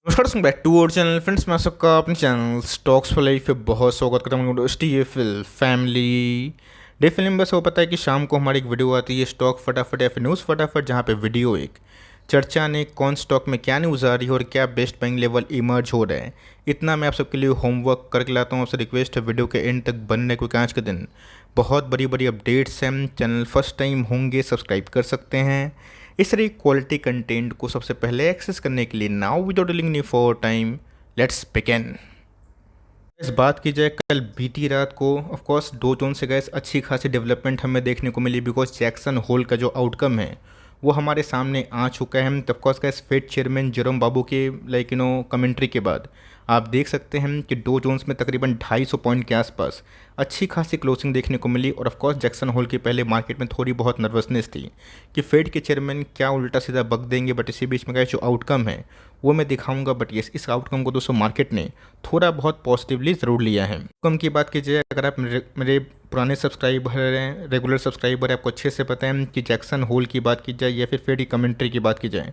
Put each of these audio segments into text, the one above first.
नमस्कार back to our channel friends. मैं सबका अपने चैनल स्टॉक्स फॉर लाइफ पे बहुत स्वागत करता हूँ। STFL फैमिली डे फिल्म बस वो पता है कि शाम को हमारी एक वीडियो आती है स्टॉक फटाफट या फिर न्यूज़ फटाफट, जहाँ पे वीडियो एक चर्चा ने कौन स्टॉक में क्या न्यूज़ आ रही है और क्या बेस्ट बाइंग लेवल इमर्ज हो रहे हैं। इतना मैं आप सबके लिए होमवर्क करके लाता हूँ। आपसे रिक्वेस्ट है वीडियो के एंड तक बनने, क्योंकि आज के दिन बहुत बड़ी बड़ी अपडेट्स हैं। चैनल फर्स्ट टाइम होंगे सब्सक्राइब कर सकते हैं इस तरह क्वालिटी कंटेंट को सबसे पहले एक्सेस करने के लिए। Now without dealing knee for time, let's begin. इस बात की जाए, कल बीती रात को ऑफ कोर्स डो जोन्स से गैस अच्छी खासी डेवलपमेंट हमें देखने को मिली, बिकॉज जैक्सन होल का जो आउटकम है वो हमारे सामने आ चुका है। ऑफ कोर्स गैस फेड चेयरमैन जेरोम बाबू के कमेंट्री के बाद आप देख सकते हैं कि डो जोन्स में तकरीबन 250 पॉइंट के आसपास अच्छी खासी क्लोजिंग देखने को मिली। और ऑफ कोर्स जैक्सन होल के पहले मार्केट में थोड़ी बहुत नर्वसनेस थी कि फेड के चेयरमैन क्या उल्टा सीधा बक देंगे, बट इसी बीच में गए जो आउटकम है वो मैं दिखाऊंगा। बट यस, इस आउटकम को दोस्तों मार्केट ने थोड़ा बहुत पॉजिटिवली ज़रूर लिया है। आउटकम की बात की जाए, अगर आप मेरे पुराने सब्सक्राइबर हैं, रेगुलर सब्सक्राइबर है, आपको अच्छे से पता है कि जैक्सन होल की बात की जाए या फिर फेड की कमेंट्री की बात की जाए,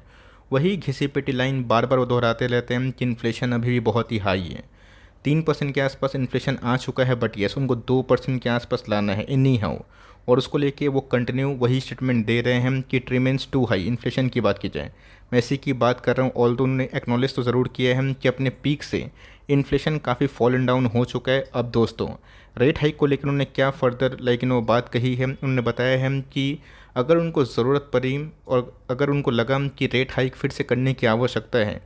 वही घिसी पिटी लाइन बार बार वो दोहराते रहते हैं कि इन्फ्लेशन अभी भी बहुत ही हाई है। 3% के आसपास इन्फ्लेशन आ चुका है, बट यस उनको 2% के आसपास लाना है इन्हीं हाउ। और उसको लेके वो कंटिन्यू वही स्टेटमेंट दे रहे हैं कि it remains to high. Inflation की बात की जाए, मैं इसी की बात कर रहा हूँ। ऑल्दो उन्होंने एक्नॉलेज तो ज़रूर किया है कि अपने पीक से इन्फ्लेशन काफ़ी फॉलन डाउन हो चुका है। अब दोस्तों रेट हाइक को लेकर उन्होंने क्या फर्दर वो बात कही है, उन्होंने बताया है कि अगर उनको ज़रूरत पड़ी और अगर उनको लगा कि रेट हाइक फिर से करने की आवश्यकता है,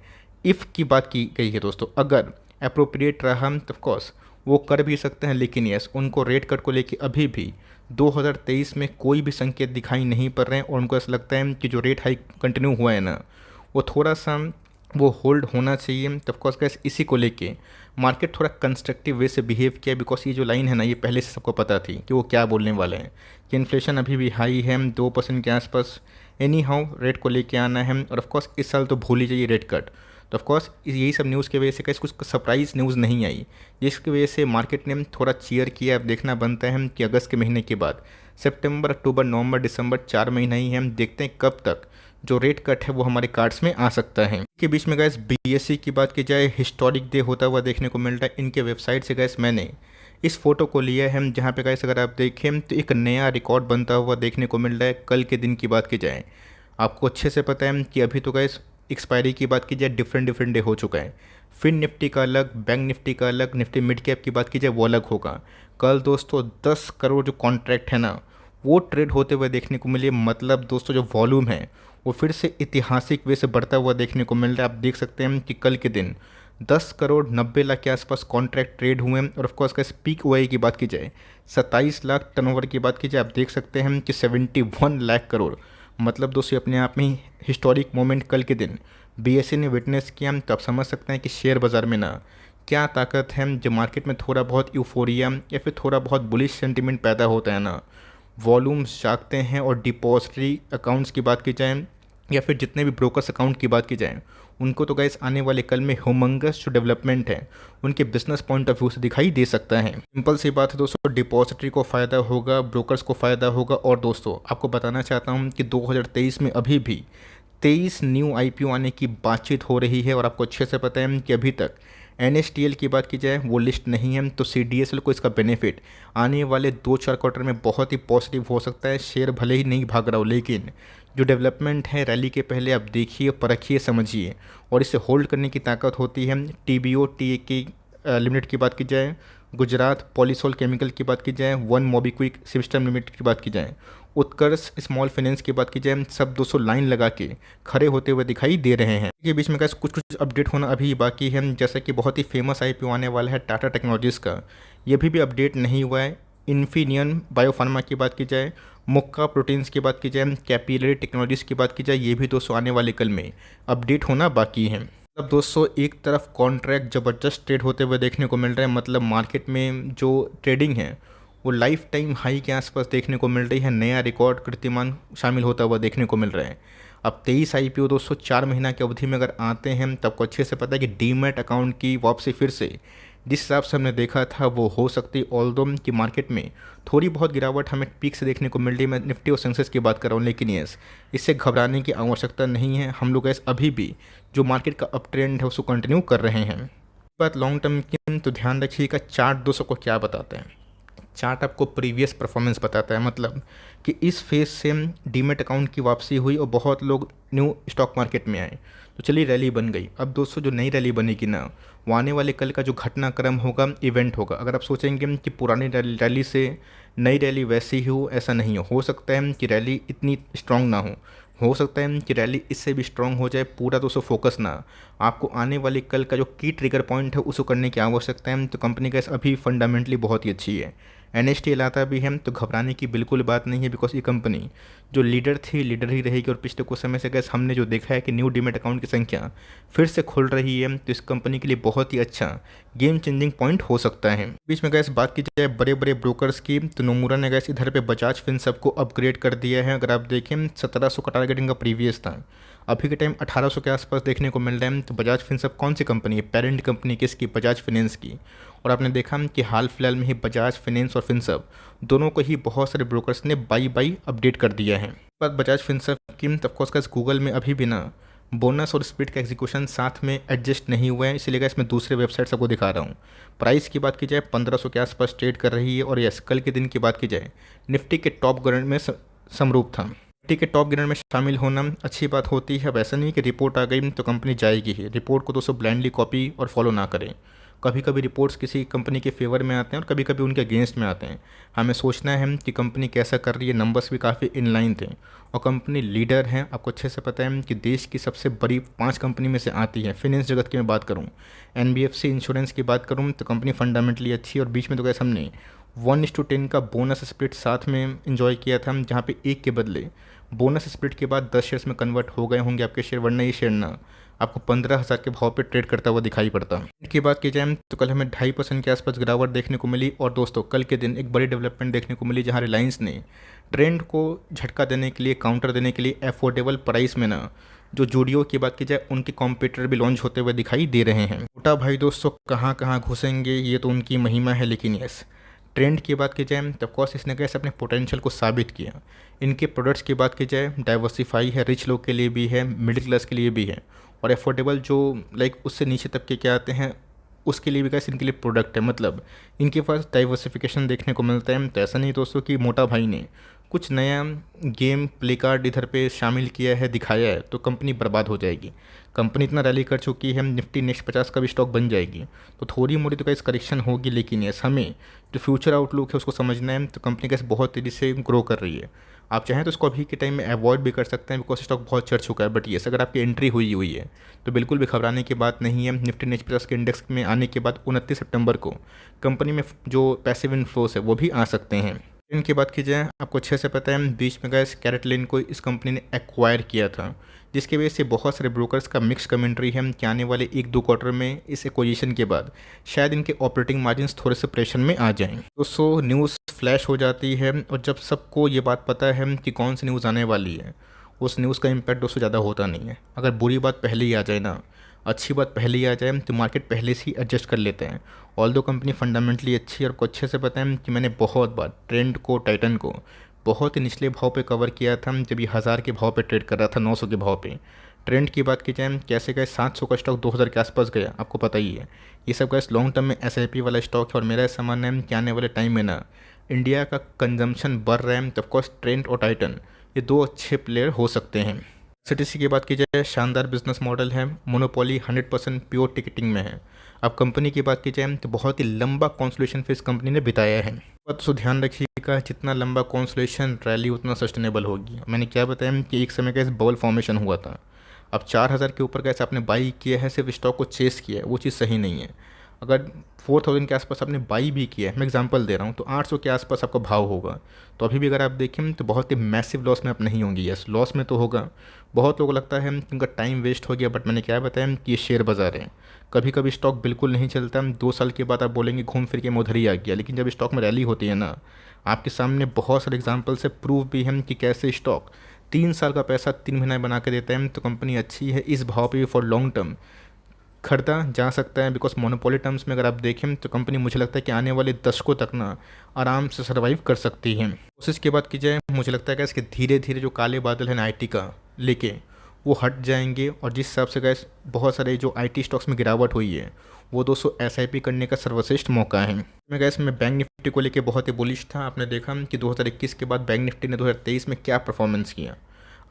इफ़ की बात की गई है दोस्तों, अगर अप्रोप्रिएट रहा तो ऑफकोर्स वो कर भी सकते हैं। लेकिन यस, उनको रेट कट को लेके अभी भी 2023 में कोई भी संकेत दिखाई नहीं पड़ रहे हैं। और उनको ऐसा लगता है कि जो रेट हाइक कंटिन्यू हुआ है ना, वो थोड़ा सा वो होल्ड होना चाहिए। तो ऑफकोर्स गैस इसी को लेके मार्केट थोड़ा कंस्ट्रक्टिव वे से बिहेव किया, बिकॉज ये जो लाइन है ना, ये पहले से सबको पता थी कि वो क्या बोलने वाले हैं कि इन्फ्लेशन अभी भी हाई है, 2% के आसपास एनी हाउ रेट को लेके आना है। और ऑफकोर्स इस साल तो भूल ही जाइए रेट कट। तो ऑफकोर्स यही सब न्यूज़ की वजह से कैसे कुछ सरप्राइज न्यूज़ नहीं आई, जिसकी वजह से मार्केट ने थोड़ा चीयर किया। अब देखना बनता है कि अगस्त के महीने के बाद सितंबर, अक्टूबर, नवंबर, दिसंबर 4 महीना ही है, हम देखते हैं कब तक जो रेट कट है वो हमारे कार्ड्स में आ सकता है। के बीच में गैस BSE की बात की जाए, हिस्टोरिक डे होता हुआ देखने को मिल रहा है। इनके वेबसाइट से गैस मैंने इस फोटो को लिया है, जहाँ पे गैस अगर आप देखें तो एक नया रिकॉर्ड बनता हुआ देखने को मिल रहा है। कल के दिन की बात की जाए, आपको अच्छे से पता है कि अभी तो गैस एक्सपायरी की बात की जाए डिफरेंट डे हो चुका है। फिर निफ्टी का अलग, बैंक निफ्टी का अलग, निफ्टी मिड कैप की बात की जाए वो अलग होगा। कल दोस्तों 10 करोड़ जो कॉन्ट्रैक्ट है ना, वो ट्रेड होते हुए देखने को मिले। मतलब दोस्तों जो वॉल्यूम है वो फिर से ऐतिहासिक वे से बढ़ता हुआ देखने को मिल रहा है। आप देख सकते हैं कि कल के दिन 10 करोड़ 90 लाख के आसपास कॉन्ट्रैक्ट ट्रेड हुए हैं। और ऑफकोर्स का स्पीक OI की बात की जाए, 27 लाख टर्नओवर की बात की जाए, आप देख सकते हैं कि 71 लाख करोड़। मतलब दोस्तों अपने आप में हिस्टोरिक मोमेंट कल के दिन BSE ने विटनेस किया। तो आप समझ सकते हैं कि शेयर बाज़ार में ना क्या ताकत है। जब मार्केट में थोड़ा बहुत यूफोरिया या फिर थोड़ा बहुत बुलिश सेंटीमेंट पैदा होता है ना, वॉल्यूम्स जागते हैं। और डिपॉजिटरी अकाउंट्स की बात की जाए या फिर जितने भी ब्रोकर्स अकाउंट की बात की जाए, उनको तो गैस आने वाले कल में ह्यूमंगस जो डेवलपमेंट है उनके बिजनेस पॉइंट ऑफ व्यू से दिखाई दे सकता है। सिंपल सी बात है दोस्तों, डिपॉजिटरी को फ़ायदा होगा, ब्रोकर्स को फ़ायदा होगा। और दोस्तों आपको बताना चाहता हूँ कि 2023 में अभी भी 23 न्यू IPO आने की बातचीत हो रही है। और आपको अच्छे से पता है कि अभी तक NSTL की बात की जाए वो लिस्ट नहीं है। तो CDSL को इसका बेनिफिट आने वाले 2-4 क्वार्टर में बहुत ही पॉजिटिव हो सकता है। शेयर भले ही नहीं भाग रहा हो, लेकिन जो डेवलपमेंट है रैली के पहले आप देखिए, परखिए, समझिए और इसे होल्ड करने की ताकत होती है। TBO TAK लिमिटेड की बात की जाए, गुजरात पॉलीसोल केमिकल की बात की जाए, वन मोबिक्विक सिस्टम लिमिटेड की बात की जाए, उत्कर्ष स्मॉल फाइनेंस की बात की जाए, सब 200 लाइन लगा के खड़े होते हुए दिखाई दे रहे हैं। के बीच में कैसे कुछ कुछ अपडेट होना अभी बाकी है, जैसे कि बहुत ही फेमस IPO आने वाला है टाटा टेक्नोलॉजीज़ का, ये भी अपडेट नहीं हुआ है। इन्फिनियन बायोफार्मा की बात की जाए, मुक्का प्रोटीन्स की बात की जाए, कैपिलरी टेक्नोलॉजीज़ की बात की जाए, ये भी दोस्तों आने वाले कल में अपडेट होना बाकी है। अब दोस्तों एक तरफ कॉन्ट्रैक्ट ज़बरदस्त ट्रेड होते हुए देखने को मिल रहा है। मतलब मार्केट में जो ट्रेडिंग है वो लाइफ टाइम हाई के आसपास देखने को मिल रही है। नया रिकॉर्ड कीर्तिमान शामिल होता हुआ देखने को मिल रहा है। अब 23 IPO दोस्तों 4 महीना की अवधि में अगर आते हैं तब को अच्छे से पता है कि डीमैट अकाउंट की वापसी फिर से जिस हिसाब से हमने देखा था वो हो सकती, ऑल्दो कि मार्केट में थोड़ी बहुत गिरावट हमें पीक से देखने को मिल रही है। मैं निफ्टी और सेंसेक्स की बात कर रहा हूँ, लेकिन यस, इससे घबराने की आवश्यकता नहीं है। हम लोग ऐसे अभी भी जो मार्केट का अप ट्रेंड है उसको कंटिन्यू कर रहे हैं। बात लॉन्ग टर्म की, तो ध्यान रखिएगा चार्ट 200 को क्या बताता है। चार्ट आपको प्रीवियस परफॉर्मेंस बताता है, मतलब कि इस फेज से डीमेट अकाउंट की वापसी हुई और बहुत लोग न्यू स्टॉक मार्केट में आए, तो चलिए रैली बन गई। अब दोस्तों जो नई रैली बनेगी ना, वो आने वाले कल का जो घटनाक्रम होगा, इवेंट होगा। अगर आप सोचेंगे कि पुरानी रैली से नई रैली वैसी ही हो, ऐसा नहीं हो सकता है कि रैली इतनी स्ट्रांग ना हो सकता है कि रैली इससे भी स्ट्रांग हो जाए। पूरा दोस्तों फोकस ना, आपको आने वाली कल का जो की ट्रिगर पॉइंट है उसको करने की आवश्यकता है। तो कंपनी का अभी फंडामेंटली बहुत ही अच्छी है, एनएसटी लाता भी है, तो घबराने की बिल्कुल बात नहीं है। बिकॉज ये कंपनी जो लीडर थी, लीडर ही रहेगी। और पिछले कुछ समय से गैस हमने जो देखा है कि न्यू डीमेट अकाउंट की संख्या फिर से खुल रही है, तो इस कंपनी के लिए बहुत ही अच्छा गेम चेंजिंग पॉइंट हो सकता है। बीच में गैस बात की जाए बड़े बड़े ब्रोकर्स की, तो नोमुरा ने गैस इधर पे बजाज फिनसर्व को अपग्रेड कर दिया है। अगर आप देखें 1700 का टारगेटिंग का प्रीवियस था, अभी के टाइम 1800 के आसपास देखने को मिल रहा है। तो बजाज फिनसर्व कौन सी कंपनी है? पेरेंट कंपनी किसकी? बजाज फाइनेंस की। और आपने देखा कि हाल फिलहाल में ही बजाज फाइनेंस और फिनसर्व दोनों को ही बहुत सारे ब्रोकर्स ने बाई अपडेट कर दिया है। पर बजाज फिनसर्व की ऑफकोर्स गूगल में अभी भी ना बोनस और स्प्लिट का एग्जीक्यूशन साथ में एडजस्ट नहीं हुआ है, इसीलिए इसमें दूसरे वेबसाइट सबको दिखा रहा हूँ। प्राइस की बात की जाए 1500 के आसपास ट्रेड कर रही है। और यस, कल के दिन की बात की जाए निफ्टी के टॉप गेनर में समरूप था। निफ्टी के टॉप गेनर में शामिल होना अच्छी बात होती है। अब ऐसा नहीं कि रिपोर्ट आ गई तो कंपनी जाएगी ही। रिपोर्ट को दोस्तों ब्लाइंडली कॉपी और फॉलो ना करें। कभी कभी रिपोर्ट्स किसी कंपनी के फेवर में आते हैं और कभी कभी उनके अगेंस्ट में आते हैं। हमें सोचना है कि कंपनी कैसा कर रही है। नंबर्स भी काफ़ी इनलाइन थे और कंपनी लीडर है। आपको अच्छे से पता है कि देश की सबसे बड़ी 5 कंपनी में से आती है। फिनेंस जगत की मैं बात करूँ, एनबीएफसी इंश्योरेंस की बात करूँ, तो कंपनी फंडामेंटली अच्छी है। और बीच में तो कैसे हमने 1:10 का बोनस स्प्लिट साथ में इन्जॉय किया था, जहाँ पे एक के बदले बोनस स्प्लिट के बाद 10 शेयर्स में कन्वर्ट हो गए होंगे आपके शेयर, वरना ये शेयर ना आपको 15,000 के भाव पे ट्रेड करता हुआ दिखाई पड़ता। की बात की जाए तो कल हमें 2.5% के आसपास गिरावट देखने को मिली। और दोस्तों कल के दिन एक बड़ी डेवलपमेंट देखने को मिली, जहां रिलायंस ने ट्रेंड को झटका देने के लिए, काउंटर देने के लिए अफोर्डेबल प्राइस में ना जो जूडियो की बात की जाए उनके कॉम्पिटिटर भी लॉन्च होते हुए दिखाई दे रहे हैं। छोटा भाई दोस्तों कहाँ कहाँ घुसेंगे ये तो उनकी महिमा है, लेकिन यस, ट्रेंड की बात की जाए तो ऑफकोर्स इसने कैसे अपने पोटेंशियल को साबित किया। इनके प्रोडक्ट्स की बात की जाए डाइवर्सिफाई है, रिच लोग के लिए भी है, मिडिल क्लास के लिए भी है, और अफोर्डेबल जो उससे नीचे तबके के आते हैं उसके लिए भी कैसे इनके लिए प्रोडक्ट है। मतलब इनके पास डाइवर्सिफिकेशन देखने को मिलता है। तो ऐसा नहीं दोस्तों कि मोटा भाई ने कुछ नया गेम प्ले कार्ड इधर पे शामिल किया है, दिखाया है तो कंपनी बर्बाद हो जाएगी। कंपनी इतना रैली कर चुकी है, निफ्टी नेक्स्ट 50 का भी स्टॉक बन जाएगी। तो थोड़ी मोड़ी तो कैसे करेक्शन होगी, लेकिन यस, हमें जो फ्यूचर आउटलुक है उसको समझना है। तो कंपनी कैसे बहुत तेज़ी से ग्रो कर रही है। आप चाहें तो इसको अभी के टाइम में अवॉइड भी कर सकते हैं, बिकॉज स्टॉक बहुत चढ़ चुका है। बट यस, अगर आपकी एंट्री हुई है तो बिल्कुल भी घबराने की बात नहीं है। निफ्टी नेक्स्ट 50 के इंडेक्स में आने के बाद 29 सितंबर को कंपनी में जो पैसिव इनफ्लोस है वो भी आ सकते हैं। इनकी बात की जाए, आपको अच्छे से पता है बीच में गैस कैरेटलिन को इस कंपनी ने एक्वायर किया था, जिसकी वजह से बहुत सारे ब्रोकर्स का मिक्स कमेंट्री है कि आने वाले 1-2 क्वार्टर में इस एक्विजिशन के बाद शायद इनके ऑपरेटिंग मार्जिन्स थोड़े से प्रेशर में आ जाएं। दोस्तों न्यूज़ फ्लैश हो जाती है, और जब सबको ये बात पता है कि कौन सी न्यूज़ आने वाली है, उस न्यूज़ का इम्पैक्ट दोस्तों ज़्यादा होता नहीं है। अगर बुरी बात पहले ही आ जाए ना, अच्छी बात पहले ही आ जाए, तो मार्केट पहले से ही एडजस्ट कर लेते हैं। ऑल्दो कंपनी फंडामेंटली अच्छी है, और को अच्छे से पता है कि मैंने बहुत बार ट्रेंड को, टाइटन को बहुत ही निचले भाव पे कवर किया था, जब ये 1000 के भाव पे ट्रेड कर रहा था, 900 के भाव पे। ट्रेंड की बात की जाए कैसे गए 700 का स्टॉक 2000 के आसपास गया, आपको पता ही है। ये सब गैस लॉन्ग टर्म में एसआईपी वाला स्टॉक है। और मेरा ऐसा मानना है कि आने वाले टाइम में ना इंडिया का कंजम्पशन बढ़ रहा है, तो ऑफकोर्स ट्रेंड और टाइटन ये 2 अच्छे प्लेयर हो सकते हैं। सीटीसी की बात की जाए शानदार बिजनेस मॉडल है, मोनोपोली 100% प्योर टिकटिंग में है। अब कंपनी की बात की जाए तो बहुत ही लंबा कॉन्सोलेशन फेज कंपनी ने बिताया है। तो ध्यान रखिएगा, जितना लंबा कॉन्सोलेशन रैली उतना सस्टेनेबल होगी। मैंने क्या बताया कि एक समय का इस बबल फॉर्मेशन हुआ था। अब 4000 के ऊपर कैसे आपने बाई किया है, सिर्फ स्टॉक को चेस किया है, वो चीज़ सही नहीं है। अगर 4000 के आसपास आपने बाई भी किया है, मैं एग्जांपल दे रहा हूँ, तो 800 के आसपास आपका भाव होगा। तो अभी भी अगर आप देखें तो बहुत ही मैसिव लॉस में आप नहीं होंगे। यस, लॉस में तो होगा। बहुत लोगों को लगता है कि उनका टाइम वेस्ट हो गया, बट मैंने क्या बताया कि ये शेयर बाजार है, कभी कभी स्टॉक बिल्कुल नहीं चलता। 2 साल के बाद आप बोलेंगे घूम फिर के मैं उधर ही आ गया, लेकिन जब स्टॉक में रैली होती है ना, आपके सामने बहुत सारे एग्जाम्पल से प्रूफ भी हैं कि कैसे स्टॉक 3 साल का पैसा 3 महीना बना के देता है। तो कंपनी अच्छी है, इस भाव पे भी फॉर लॉन्ग टर्म खरीदा जा सकता है, बिकॉज मोनोपोली टर्म्स में अगर आप देखें तो कंपनी मुझे लगता है कि आने वाले दशकों तक ना आराम से सर्वाइव कर सकती है। कोशिश की बात की जाए, मुझे लगता है कि इसके धीरे धीरे जो काले बादल हैं ना आईटी का लेके, वो हट जाएंगे। और जिस हिसाब से गैस बहुत सारे जो आईटी स्टॉक्स में गिरावट हुई है, वो दोस्तों एसआईपी करने का सर्वश्रेष्ठ मौका है। मैं बैंक निफ्टी को लेके बहुत ही बुलिश था। आपने देखा कि 2021 के बाद बैंक निफ्टी ने 2023 में क्या परफॉर्मेंस किया।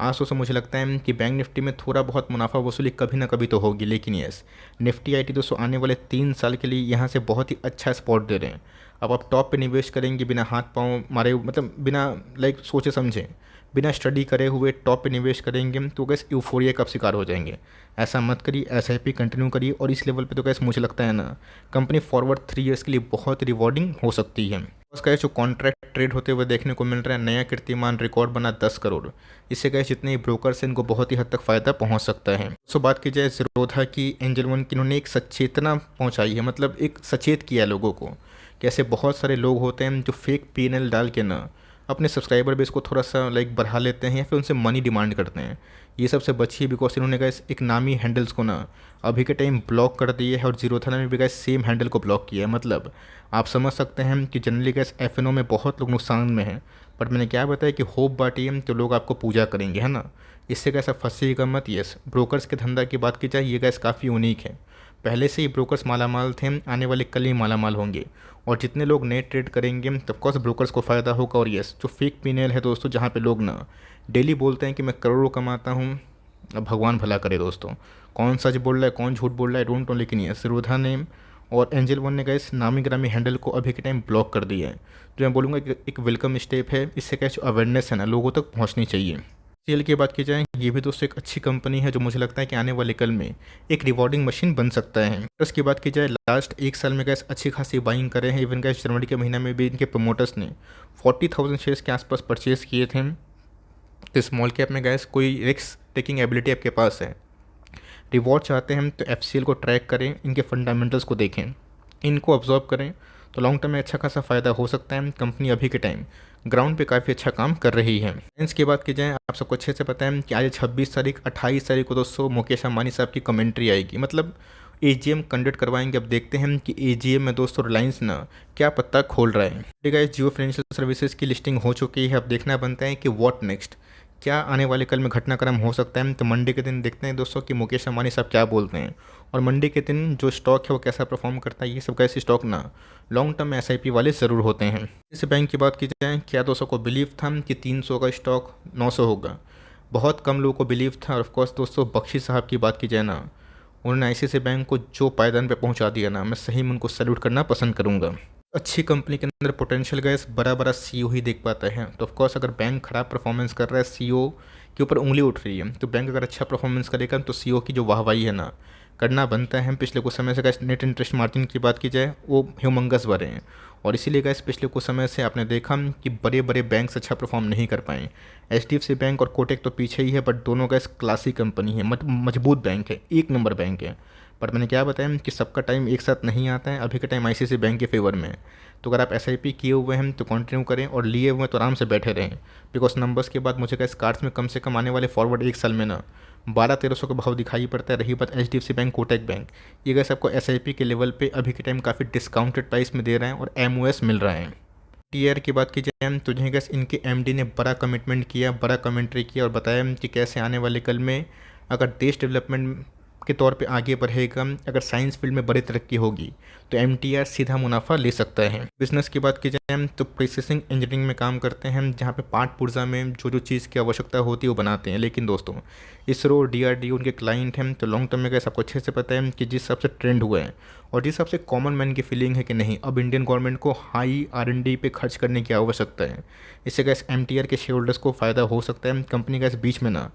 आज तो मुझे लगता है कि बैंक निफ्टी में थोड़ा बहुत मुनाफा वसूली कभी ना कभी तो होगी, लेकिन यस, निफ्टी आईटी दोस्तों आने वाले 3 साल के लिए यहाँ से बहुत ही अच्छा स्पॉट दे रहे हैं। अब आप टॉप पे निवेश करेंगे बिना हाथ पाँव मारे, मतलब बिना सोचे समझे, बिना स्टडी करे हुए टॉप पे निवेश करेंगे तो गैस यूफोरिया का शिकार हो जाएंगे। ऐसा मत करिए, एसआईपी कंटिन्यू करिए। और इस लेवल पे तो गैस मुझे लगता है ना कंपनी फॉरवर्ड 3 ईयर्स के लिए बहुत रिवॉर्डिंग हो सकती है। उसका जो कॉन्ट्रैक्ट ट्रेड होते हुए देखने को मिल रहा है, नया कीर्तिमान रिकॉर्ड बना 10 करोड़। इससे गैस जितने ब्रोकर्स हैं इनको बहुत ही हद तक फ़ायदा पहुंच सकता है। सो बात की जाए ज़ीरोधा की, एंजल वन की, इन्होंने एक सचेतना पहुंचाई है, मतलब एक सचेत किया है लोगों को कि ऐसे बहुत सारे लोग होते हैं जो फेक पीएनएल डाल के ना अपने सब्सक्राइबर बेस को थोड़ा सा बढ़ा लेते हैं या फिर उनसे मनी डिमांड करते हैं। ये सबसे बचिए, बिकॉज इन्होंने गैस एक नामी हैंडल्स को ना अभी के टाइम ब्लॉक कर दिए है, और जीरोधा ने भी गैस सेम हैंडल को ब्लॉक किया है। मतलब आप समझ सकते हैं कि जनरली गैस एफएनओ में बहुत लोग नुकसान में हैं, बट मैंने क्या बताया कि होप बांटिए तो लोग आपको पूजा करेंगे, है ना। इससे कैसा फंसीएगा मत। यस, ब्रोकर्स के धंधा की बात की जाए, ये गैस काफ़ी यूनिक है। पहले से ही ब्रोकर्स मालामाल थे, आने वाले कल ही मालामाल होंगे। और जितने लोग नए ट्रेड करेंगे तो ऑफकोर्स ब्रोकर्स को फ़ायदा होगा। और यस, जो फेक पीनेल है दोस्तों, जहाँ पे लोग ना डेली बोलते हैं कि मैं करोड़ों कमाता हूँ, अब भगवान भला करे दोस्तों, कौन सच बोल रहा है कौन झूठ बोल रहा है डोंट नो, लेकिन यस ज़ीरोधा ने और एंजल वन ने गए इस नामी ग्रामी हैंडल को अभी के टाइम ब्लॉक कर दिया है। जो मैं बोलूँगा एक वेलकम स्टेप है। इससे क्या अवेयरनेस है ना लोगों तक पहुँचनी चाहिए। सीएल की बात की जाए, ये भी दोस्तों एक अच्छी कंपनी है जो मुझे लगता है कि आने वाले कल में एक रिवॉर्डिंग मशीन बन सकता है। उसकी बात की जाए, लास्ट 1 साल में गैस अच्छी खासी बाइंग करे हैं। इवन गैस जनवरी के महीने में भी इनके प्रमोटर्स ने 40,000 शेयर्स के आसपास परचेज किए थे। तो स्मॉल कैप में गैस कोई रिस्क टेकिंग एबिलिटी आपके पास है, रिवॉर्ड चाहते हैं तो एफसीएल को ट्रैक करें, इनके फंडामेंटल्स को देखें, इनको ऑब्जर्व करें, तो लॉन्ग टर्म में अच्छा खासा फ़ायदा हो सकता है। कंपनी अभी के टाइम ग्राउंड पे काफ़ी अच्छा काम कर रही है। फ्रेंड्स की बात की जाए, आप सबको अच्छे से पता है कि आज 26 तारीख 28 तारीख को दोस्तों मुकेश अंबानी साहब की कमेंट्री आएगी, मतलब एजीएम कंडक्ट करवाएंगे। अब देखते हैं कि एजीएम में दोस्तों रिलायंस ना क्या पत्ता खोल रहा है। ठीक है, जियो फाइनेंशियल सर्विसेज की लिस्टिंग हो चुकी है। अब देखना बनता है कि व्हाट नेक्स्ट, क्या आने वाले कल में घटनाक्रम हो सकता है। तो मंडे के दिन देखते हैं दोस्तों कि मुकेश अंबानी साहब क्या बोलते हैं, और मंडे के दिन जो स्टॉक है वो कैसा परफॉर्म करता है। ये सब कैसे स्टॉक ना लॉन्ग टर्म में एसआईपी वाले ज़रूर होते हैं। इस बैंक की बात की जाए, क्या दोस्तों को बिलीव था कि 300 का स्टॉक 900 होगा? बहुत कम लोगों को बिलीव था। और ऑफकोर्स दोस्तों बख्शी साहब की बात की जाए ना, उन्होंने आईसीआईसीआई बैंक को जो पायदान पे पहुंचा दिया ना, मैं सही में उनको सैल्यूट करना पसंद करूंगा। अच्छी कंपनी के अंदर पोटेंशियल गैस बड़ा बड़ा सीईओ ही देख पाता है। तो ऑफकोर्स अगर बैंक खराब परफॉर्मेंस कर रहा है, सीईओ के ऊपर उंगली उठ रही है, तो बैंक अगर अच्छा परफॉर्मेंस करेगा तो सीईओ की जो वाहवाही है ना करना बनता है। पिछले कुछ समय से गैस नेट इंटरेस्ट मार्जिन की बात की जाए, वो ह्यूमंगस बढ़े हैं, और इसीलिए गैस पिछले कुछ समय से आपने देखा कि बड़े बड़े बैंक्स अच्छा परफॉर्म नहीं कर पाए। एचडीएफसी बैंक और कोटक तो पीछे ही है, बट दोनों गैस क्लासिक कंपनी है, मजबूत बैंक है, एक नंबर बैंक है। पर मैंने क्या बताया कि सबका टाइम एक साथ नहीं आता है। अभी का टाइम आईसीआईसीआई बैंक के फेवर में है। तो अगर आप एसआईपी किए हुए हैं तो कंटिन्यू करें, और लिए हुए हैं तो आराम से बैठे रहें। बिकॉज नंबर्स के बाद मुझे क्या कार्ड्स में कम से कम आने वाले फॉरवर्ड 1 साल में ना 1200-1300 का भाव दिखाई पड़ता है। रही बात एचडीएफसी बैंक, कोटक बैंक, ये गैस आपको एसआईपी के लेवल पे अभी के टाइम काफ़ी डिस्काउंटेड प्राइस में दे रहे हैं, और एमओएस मिल रहा है। टीआर की बात की जाए तो जो गैस इनके एमडी ने बड़ा कमिटमेंट किया, बड़ा कमेंट्री किया, और बताया कि कैसे आने वाले कल में अगर देश डेवलपमेंट के तौर पे आगे बढ़ेगा, अगर साइंस फील्ड में बड़ी तरक्की होगी, तो एमटीआर सीधा मुनाफा ले सकता है। बिजनेस की बात की जाए तो प्रोसेसिंग इंजीनियरिंग में काम करते हैं, जहाँ पे पार्ट पुर्जा में जो जो चीज़ की आवश्यकता होती है वो बनाते हैं। लेकिन दोस्तों इसरो डीआरडीओ उनके क्लाइंट हैं। तो लॉन्ग टर्म में कैसे आपको अच्छे से पता है कि जिस हिसाब से ट्रेंड हुआ है, और जिस हिसाब से कॉमन मैन की फीलिंग है कि नहीं, अब इंडियन गवर्नमेंट को हाई आरएनडी पे खर्च करने की आवश्यकता है। इससे गैस एमटीआर के शेयर होल्डर्स को फ़ायदा हो सकता है। कंपनी गैस बीच में ना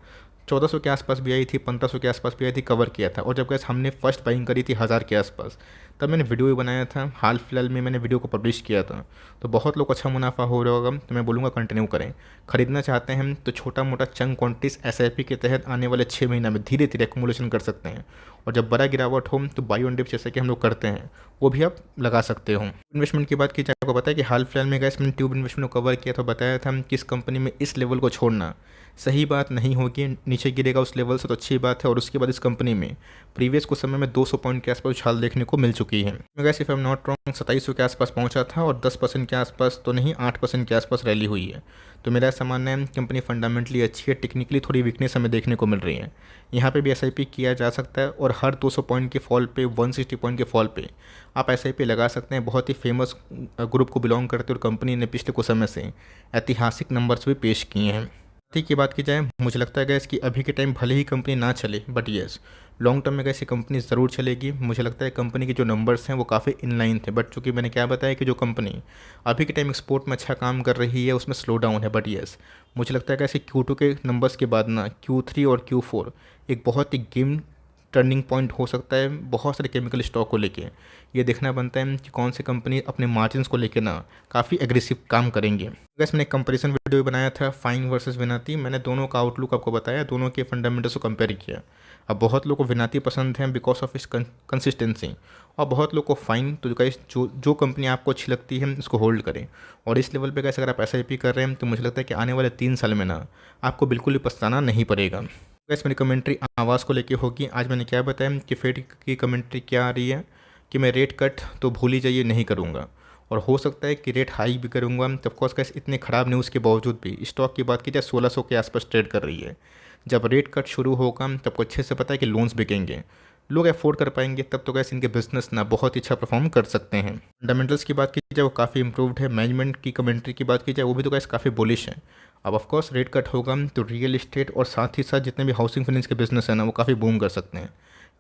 1400 के आसपास भी आई थी, 1500 के आसपास भी आई थी, कवर किया था। और जब गैस हमने फर्स्ट बाइंग करी थी 1000 के आसपास, तब मैंने वीडियो भी बनाया था। हाल फिलहाल में मैंने वीडियो को पब्लिश किया था। तो बहुत लोग अच्छा मुनाफा हो रहा होगा, तो मैं बोलूँगा कंटिन्यू करें। खरीदना चाहते हैं तो छोटा मोटा चंक क्वांटिटीज एसआईपी के तहत आने वाले 6 महीना में धीरे धीरे एक्मुलेशन कर सकते हैं। और जब बड़ा गिरावट हो तो बाई ऑन डिप जैसे कि हम लोग करते हैं, वो भी आप लगा सकते हो। इन्वेस्टमेंट की बात की जाए, आपको पता है कि हाल फिलहाल में गैस मैंने ट्यूब इन्वेस्टमेंट को कवर किया, तो बताया था कि इस कंपनी में इस लेवल को छोड़ना सही बात नहीं होगी, नीचे गिरेगा उस लेवल से तो अच्छी बात है। और उसके बाद इस कंपनी में प्रीवियस कुछ समय में 200 पॉइंट के आसपास उछाल देखने को मिल चुकी है। Gas if I am not wrong 2700 के आसपास पहुंचा था और 10% के आसपास तो नहीं 8% के आसपास रैली हुई है। तो मेरा ऐसा मानना है कंपनी फंडामेंटली अच्छी है, टेक्निकली थोड़ी वीकनेस हमें देखने को मिल रही है। यहाँ पे भी एसआईपी किया जा सकता है और हर 200 पॉइंट के फॉल पे 160 पॉइंट के फॉल पे आप एसआईपी लगा सकते हैं। बहुत ही फेमस ग्रुप को बिलोंग करते और कंपनी ने पिछले कुछ समय से ऐतिहासिक नंबर्स भी पेश किए हैं। ठीक की बात की जाए, मुझे लगता है गैस कि अभी के टाइम भले ही कंपनी ना चले बट येस लॉन्ग टर्म में गैस ये कंपनी ज़रूर चलेगी। मुझे लगता है कंपनी के जो नंबर्स हैं वो काफ़ी इनलाइन थे, बट चूँकि मैंने क्या बताया कि जो कंपनी अभी के टाइम एक्सपोर्ट में अच्छा काम कर रही है उसमें स्लो डाउन है। बट येस मुझे लगता है कि ऐसे Q2 के नंबर्स के बाद ना Q3 और Q4 एक बहुत ही गेम टर्निंग पॉइंट हो सकता है बहुत सारे केमिकल स्टॉक को लेके। ये देखना बनता है कि कौन सी कंपनी अपने मार्जिन्स को लेके ना काफ़ी एग्रेसिव काम करेंगे। वैसे मैंने कंपैरिजन वीडियो बनाया था फाइन वर्सेस विनाती, मैंने दोनों का आउटलुक आपको बताया, दोनों के फंडामेंटल्स को कंपेयर किया। अब बहुत लोगों को विनाती पसंद है बिकॉज ऑफ इस कंसिस्टेंसी, और बहुत लोग को फाइन। तो गाइस जो कंपनी आपको अच्छी लगती है उसको होल्ड करें। और इस लेवल पे कैसे अगर आप SIP कर रहे हैं तो मुझे लगता है कि आने वाले 3 साल में ना आपको बिल्कुल भी पछताना नहीं पड़ेगा। गैस मेरी कमेंट्री आवाज़ को लेके होगी। आज मैंने क्या बताया कि फेड की कमेंट्री क्या आ रही है कि मैं रेट कट तो भूल ही जाइए नहीं करूँगा, और हो सकता है कि रेट हाई भी करूँगा। तो ऑफकोर्स गैस इतने ख़राब न्यूज़ के बावजूद भी स्टॉक की बात की जाए 1600 के आसपास ट्रेड कर रही है। जब रेट कट शुरू होगा तब को अच्छे से पता है कि लोन्स बिकेंगे, लोग अफोर्ड कर पाएंगे, तब तो गैस इनके बिजनेस ना बहुत ही अच्छा परफॉर्म कर सकते हैं। फंडामेंटल्स की बात की जाए वो काफ़ी इंप्रूव्ड है। मैनेजमेंट की कमेंट्री की बात की जाए वो भी तो गैस काफ़ी बुलिश है। अब ऑफ कोर्स रेट कट होगा तो रियल इस्टेट और साथ ही साथ जितने भी हाउसिंग फाइनेंस के बिजनेस हैं ना वो काफ़ी बूम कर सकते हैं।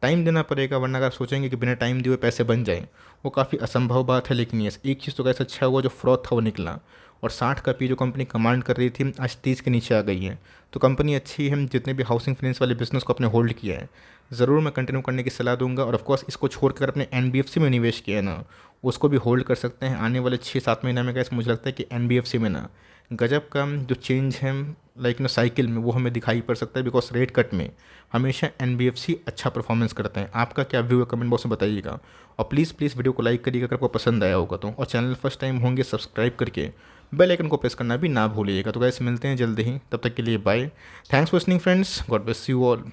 टाइम देना पड़ेगा, वरना अगर आप सोचेंगे कि बिना टाइम दिए हुए पैसे बन जाए वो काफ़ी असंभव बात है। लेकिन ये एक चीज़ तो कैसे अच्छा हुआ जो फ्रॉड था वो निकला, और 60 का पी जो कंपनी कमांड कर रही थी आज 30 के नीचे आ गई है। तो कंपनी अच्छी है। जितने भी हाउसिंग फाइनेंस वाले बिजनेस को अपने होल्ड किया है ज़रूर मैं कंटिन्यू करने की सलाह दूंगा। और ऑफकोर्स इसको छोड़कर अपने NBFC में निवेश किया है ना उसको भी होल्ड कर सकते हैं। आने वाले 6-7 महीने में गैस मुझे लगता है कि NBFC में ना गजब का जो चेंज है लाइक ना साइकिल में वो हमें दिखाई पड़ सकता है। बिकॉज रेट कट में हमेशा NBFC अच्छा परफॉर्मेंस करते हैं। आपका क्या व्यू है कमेंट बॉक्स में बताइएगा, और प्लीज़ वीडियो को लाइक करिएगा अगर आपको पसंद आया होगा तो, और चैनल फर्स्ट टाइम होंगे सब्सक्राइब करके बेल आइकन को प्रेस करना भी ना भूलिएगा। तो गैस मिलते हैं जल्दी ही, तब तक के लिए bye. Thanks for listening friends, God bless you all.